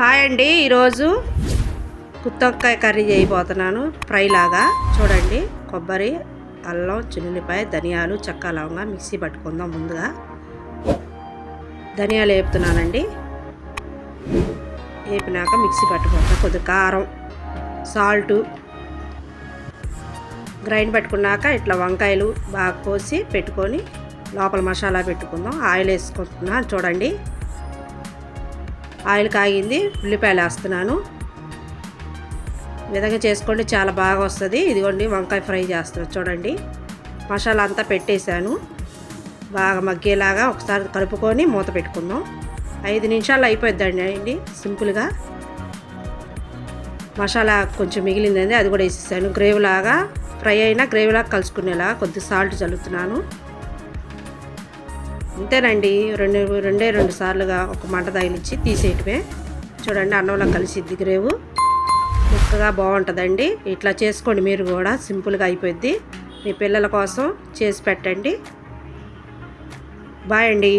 Hi అండి, ఈరోజు గుత్తొంకాయ curry చేయబోతున్నాను. ఫ్రై లాగా చూడండి. కొబ్బరి, అల్లం, చిన్నుల్లిపాయ, ధనియాలు, చెక్క, లవంగా మిక్సీ పట్టుకుందాం. ముందుగా ధనియాలు వేపుతున్నానండి. వేపినాక మిక్సీ పట్టుకుందాం. కొద్దిగా కారం, సాల్టు గ్రైండ్ పెట్టుకున్నాక ఇట్లా వంకాయలు బాగా కోసి పెట్టుకొని లోపల మసాలా పెట్టుకుందాం. ఆయిల్ వేసుకుంటున్నాను చూడండి. ఆయిల్ కాగింది, ఉల్లిపాయలు వేస్తున్నాను. విధంగా చేసుకోండి, చాలా బాగా వస్తుంది. ఇదిగోండి వంకాయ ఫ్రై చేస్తున్నాను చూడండి. మసాలా అంతా పెట్టేశాను. బాగా మగ్గేలాగా ఒకసారి కలుపుకొని మూత పెట్టుకుందాం. 5 నిమిషాలు అయిపోద్దండి సింపుల్గా. మసాలా కొంచెం మిగిలిందండి, అది కూడా వేసేసాను. గ్రేవీలాగా ఫ్రై అయినా గ్రేవీలాగా కలుసుకునేలాగా కొద్దిగా సాల్ట్ చల్లుతున్నాను. అంతేనండి. రెండు సార్లుగా ఒక మంట తగిలించి తీసేయటమే. చూడండి, అన్నంలో కలిసిద్ది గ్రేవు ముక్కగా బాగుంటుందండి. ఇట్లా చేసుకోండి మీరు కూడా, సింపుల్గా అయిపోద్ది. మీ పిల్లల కోసం చేసి పెట్టండి. బాయ్ అండి.